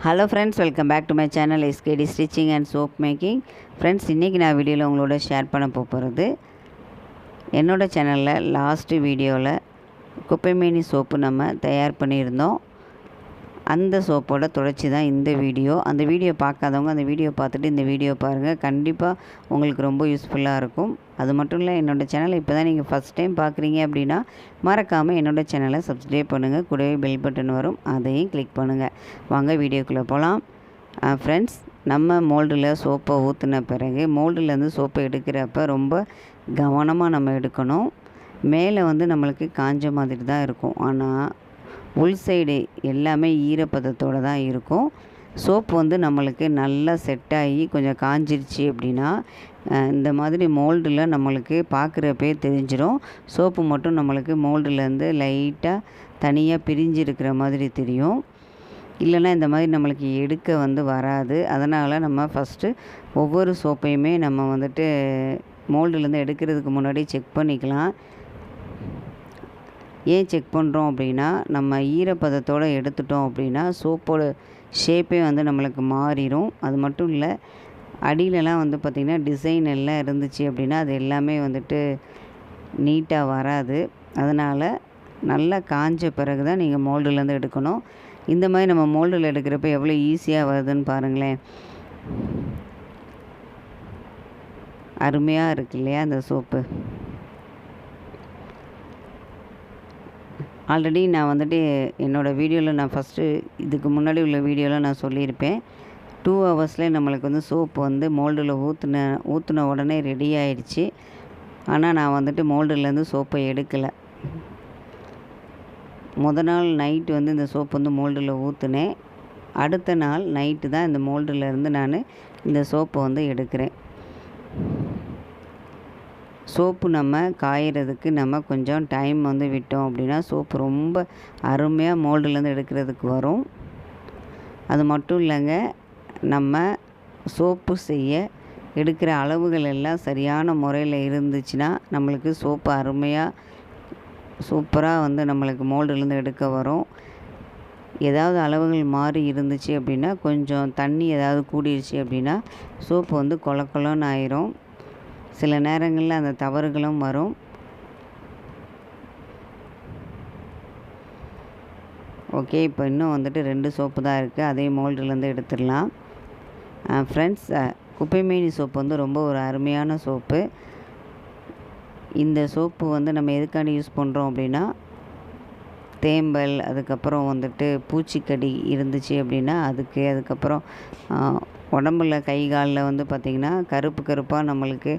Hello friends, welcome back to my channel SKD stitching and soap making. Friends, இன்றைக்கி நான் வீடியோவில் உங்களோட share பண்ண போகிறது என்னோடய சேனலில் லாஸ்ட்டு வீடியோவில் குப்பைமேனி சோப்பு நம்ம தயார் பண்ணியிருந்தோம். அந்த சோப்போட தொடர்ச்சி தான் இந்த வீடியோ. அந்த வீடியோ பார்க்காதவங்க அந்த வீடியோ பார்த்துட்டு இந்த வீடியோ பாருங்கள். கண்டிப்பாக உங்களுக்கு ரொம்ப யூஸ்ஃபுல்லாக இருக்கும். அது மட்டும் இல்லை, என்னோடய சேனலை இப்போ தான் நீங்கள் ஃபஸ்ட் டைம் பார்க்குறீங்க அப்படின்னா மறக்காமல் என்னோடய சேனலை சப்ஸ்கிரைப் பண்ணுங்கள். கூடவே பெல் பட்டன் வரும், அதையும் கிளிக் பண்ணுங்கள். வாங்க வீடியோக்குள்ளே போகலாம். ஃப்ரெண்ட்ஸ், நம்ம மோல்டில் சோப்பை ஊற்றின பிறகு மோல்டுலேருந்து சோப்பை எடுக்கிறப்ப ரொம்ப கவனமாக நம்ம எடுக்கணும். மேலே நம்மளுக்கு காஞ்ச மாதிரி தான் இருக்கும், ஆனால் உள் சைடு எல்லாமே ஈரப்பதத்தோடு தான் இருக்கும். சோப்பு நம்மளுக்கு நல்லா செட் ஆகி கொஞ்சம் காஞ்சிருச்சு அப்படின்னா இந்த மாதிரி மோல்டில் நம்மளுக்கு பார்க்குறப்பே தெரிஞ்சிடும். சோப்பு மட்டும் நம்மளுக்கு மோல்டுலேருந்து லைட்டாக தனியாக பிரிஞ்சு இருக்கிற மாதிரி தெரியும். இல்லைன்னா இந்த மாதிரி நம்மளுக்கு எடுக்க வராது. அதனால் நம்ம ஃபஸ்ட்டு ஒவ்வொரு சோப்பையுமே நம்ம மோல்டுலேருந்து எடுக்கிறதுக்கு முன்னாடி செக் பண்ணிக்கலாம். ஏன் செக் பண்ணுறோம் அப்படின்னா, நம்ம ஈரப்பதத்தோடு எடுத்துட்டோம் அப்படின்னா சோப்போட ஷேப்பே நம்மளுக்கு மாறிடும். அது மட்டும் இல்லை, அடியிலலாம் பார்த்திங்கன்னா டிசைன் எல்லாம் இருந்துச்சு அப்படின்னா அது எல்லாமே நீட்டாக வராது. அதனால் நல்லா காஞ்ச பிறகு தான் நீங்கள் மோல்டுலேருந்து எடுக்கணும். இந்த மாதிரி நம்ம மோல்டில் எடுக்கிறப்ப எவ்வளோ ஈஸியாக வருதுன்னு பாருங்களேன். அருமையாக இருக்கு இல்லையா அந்த சோப்பு. ஆல்ரெடி நான் என்னோடய வீடியோவில் நான் ஃபஸ்ட்டு இதுக்கு முன்னாடி உள்ள வீடியோவில் நான் சொல்லியிருப்பேன். 2 ஹவர்ஸில் நம்மளுக்கு சோப்பு மோல்டில் ஊற்றின உடனே ரெடி ஆயிடுச்சு. ஆனால் நான் மோல்டுலேருந்து சோப்பை எடுக்கலை. நாள் நைட்டு இந்த சோப்பு மோல்டில் ஊற்றுனேன். அடுத்த நாள் நைட்டு தான் இந்த மோல்டுலேருந்து நான் இந்த சோப்பை எடுக்கிறேன். சோப்பு நம்ம காயறதுக்கு நம்ம கொஞ்சம் டைம் விட்டோம் அப்படின்னா சோப்பு ரொம்ப அருமையாக மோல்டுலேருந்து எடுக்கிறதுக்கு வரும். அது மட்டும் இல்லைங்க, நம்ம சோப்பு செய்ய எடுக்கிற அளவுகள் எல்லாம் சரியான முறையில் இருந்துச்சுன்னா நம்மளுக்கு சோப்பு அருமையாக சூப்பராக நம்மளுக்கு மோல்டுலேருந்து எடுக்க வரும். ஏதாவது அளவுகள் மாறி இருந்துச்சு அப்படின்னா, கொஞ்சம் தண்ணி ஏதாவது கூடிருச்சு அப்படின்னா சோப்பு கொல கொலன்னு ஆயிரும். சில நேரங்களில் அந்த தவறுகளும் வரும். ஓகே, இப்போ இன்னும் 2 சோப்பு தான் இருக்குது. அதே மோல்டுலேருந்து எடுத்துடலாம். ஃப்ரெண்ட்ஸ், குப்பைமேனி சோப்பு ரொம்ப ஒரு அருமையான சோப்பு. இந்த சோப்பு நம்ம எதுக்காண்டி யூஸ் பண்ணுறோம் அப்படின்னா, தேம்பல், அதுக்கப்புறம் பூச்சிக்கடி இருந்துச்சு அப்படின்னா அதுக்கப்புறம் உடம்புல கை காலில் பார்த்திங்கன்னா கருப்பு கருப்பாக நம்மளுக்கு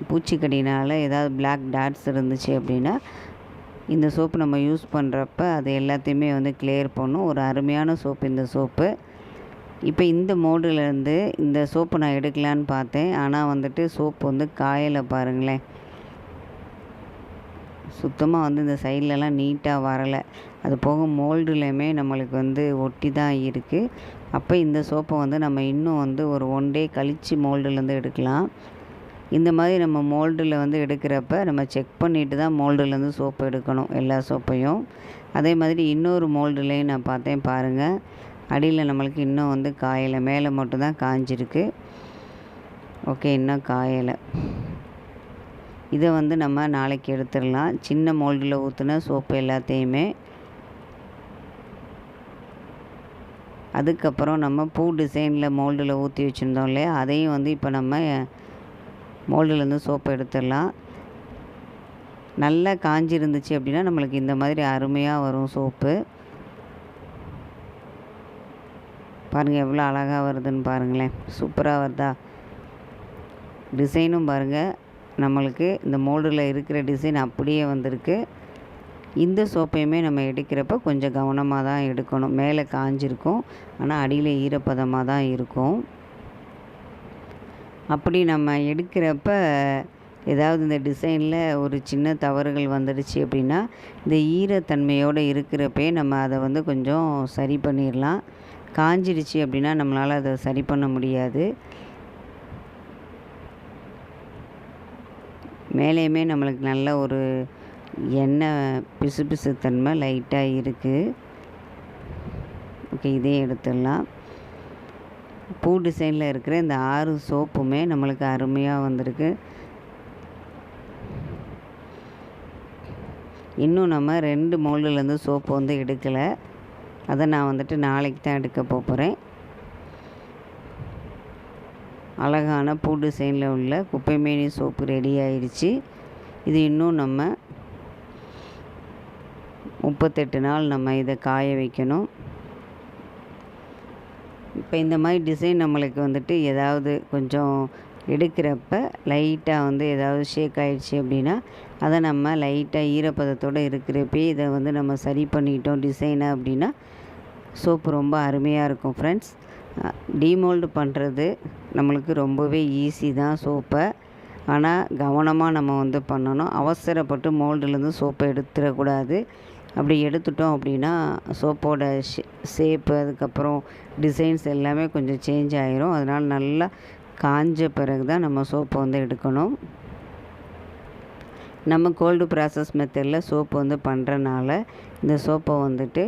பூச்சிக்கடினால் ஏதாவது பிளாக் டாட்ஸ் இருந்துச்சு அப்படின்னா இந்த சோப்பு நம்ம யூஸ் பண்ணுறப்ப அது எல்லாத்தையுமே கிளியர் பண்ணும். ஒரு அருமையான சோப்பு இந்த சோப்பு. இப்போ இந்த மோல்டுலேருந்து இந்த சோப்பு நான் எடுக்கலான்னு பார்த்தேன். ஆனால் சோப்பு காயலை பாருங்களேன். சுத்தமாக இந்த சைட்லலாம் நீட்டாக வரலை. அது போக மோல்டுலையுமே நம்மளுக்கு ஒட்டி தான் இருக்குது. அப்போ இந்த சோப்பை நம்ம இன்னும் ஒரு 1 டே கழித்து மோல்டுலேருந்து எடுக்கலாம். இந்த மாதிரி நம்ம மோல்டில் எடுக்கிறப்ப நம்ம செக் பண்ணிவிட்டு தான் மோல்டுலேருந்து சோப்பு எடுக்கணும், எல்லா சோப்பையும். அதே மாதிரி இன்னொரு மோல்டுலேயும் நான் பார்த்தேன் பாருங்கள். அடியில் நம்மளுக்கு இன்னும் காயலை, மேலே மட்டும்தான் காஞ்சிருக்கு. ஓகே, இன்னும் காயலை. இதை நம்ம நாளைக்கு எடுத்துடலாம். சின்ன மோல்டில் ஊற்றின சோப்பு எல்லாத்தையுமே. அதுக்கப்புறம் நம்ம பூ டிசைனில் மோல்டில் ஊற்றி வச்சுருந்தோம் இல்லையா, அதையும் இப்போ நம்ம மோல்டுலேருந்து சோப்பு எடுத்துடலாம். நல்லா காஞ்சி இருந்துச்சு அப்படின்னா நம்மளுக்கு இந்த மாதிரி அருமையாக வரும் சோப்பு. பாருங்கள் எவ்வளோ அழகாக வருதுன்னு பாருங்களேன். சூப்பராக வருதா? டிசைனும் பாருங்கள், நம்மளுக்கு இந்த மோல்டில் இருக்கிற டிசைன் அப்படியே வந்திருக்கு. இந்த சோப்பையுமே நம்ம எடுக்கிறப்ப கொஞ்சம் கவனமாக தான் எடுக்கணும். மேலே காஞ்சிருக்கும், ஆனால் அடியில் ஈரப்பதமாக தான் இருக்கும். அப்படி நம்ம எடுக்கிறப்ப ஏதாவது இந்த டிசைனில் ஒரு சின்ன தவறுகள் வந்துடுச்சு அப்படின்னா இந்த ஈரத்தன்மையோடு இருக்கிறப்பே நம்ம அதை கொஞ்சம் சரி பண்ணிடலாம். காஞ்சிடுச்சு அப்படின்னா நம்மளால் அதை சரி பண்ண முடியாது. மேலேயுமே நம்மளுக்கு நல்ல ஒரு எண்ணெய் பிசுபிசுத்தன்மை லைட்டாக இருக்குது. ஓகே, இதையும் எடுத்துடலாம். பூ டிசைனில் இருக்கிற இந்த 6 சோப்புமே நம்மளுக்கு அருமையாக வந்திருக்கு. இன்னும் நம்ம 2 மோல்டுலேருந்து சோப்பு வந்து எடுக்கலை. அதை நான் வந்துட்டு நாளைக்கு தான் எடுக்க போகிறேன். அழகான பூ டிசைனில் உள்ள குப்பைமேனி சோப்பு ரெடி ஆயிடுச்சு. இது இன்னும் நம்ம 38 நாள் நம்ம இதை காய வைக்கணும். இப்போ இந்த மாதிரி டிசைன் நம்மளுக்கு வந்துட்டு ஏதாவது கொஞ்சம் எடுக்கிறப்ப லைட்டாக வந்து ஏதாவது ஷேக் ஆகிடுச்சி அப்படின்னா அதை நம்ம லைட்டாக ஈரப்பதத்தோடு இருக்கிறப்பே இதை வந்து நம்ம சரி பண்ணிட்டோம் டிசைனை அப்படின்னா சோப்பு ரொம்ப அருமையாக இருக்கும். ஃப்ரெண்ட்ஸ், டீமோல்டு பண்ணுறது நம்மளுக்கு ரொம்பவே ஈஸி தான் சோப்பை. ஆனால் கவனமாக நம்ம வந்து பண்ணணும். அவசரப்பட்டு மோல்டுலேருந்து சோப்பை எடுத்துடக்கூடாது. அப்படி எடுத்துட்டோம் அப்படின்னா சோப்போட ஷேப்பு அதுக்கப்புறம் டிசைன்ஸ் எல்லாமே கொஞ்சம் சேஞ்ச் ஆகிரும். அதனால் நல்லா காஞ்ச பிறகு தான் நம்ம சோப்பை வந்து எடுக்கணும். நம்ம கோல்டு ப்ராசஸ் மெத்தடில் சோப்பு வந்து பண்ணுறனால இந்த சோப்பை வந்துட்டு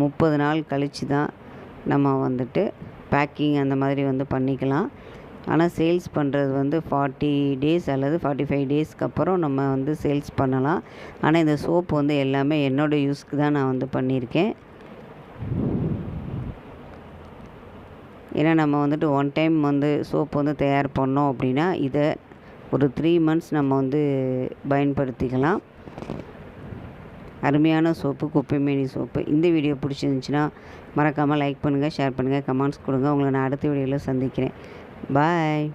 30 நாள் கழித்து தான் நம்ம வந்துட்டு பேக்கிங் அந்த மாதிரி வந்து பண்ணிக்கலாம். ஆனால் சேல்ஸ் பண்ணுறது வந்து 40 டேஸ் அல்லது 45 டேஸ்க்கு அப்புறம் நம்ம வந்து சேல்ஸ் பண்ணலாம். ஆனால் இந்த சோப்பு வந்து எல்லாமே என்னோடய யூஸ்க்கு தான் நான் வந்து பண்ணியிருக்கேன். ஏன்னா நம்ம வந்துட்டு ஒன் டைம் வந்து சோப்பு வந்து தயார் பண்ணோம் அப்படின்னா இதை ஒரு 3 months நம்ம வந்து பயன்படுத்திக்கலாம். அருமையான சோப்பு குப்பைமேனி சோப்பு. இந்த வீடியோ பிடிச்சிருந்துச்சின்னா மறக்காமல் லைக் பண்ணுங்கள், ஷேர் பண்ணுங்கள், கமெண்ட்ஸ் கொடுங்க. உங்களை நான் அடுத்த வீடியோவில் சந்திக்கிறேன். பாய்.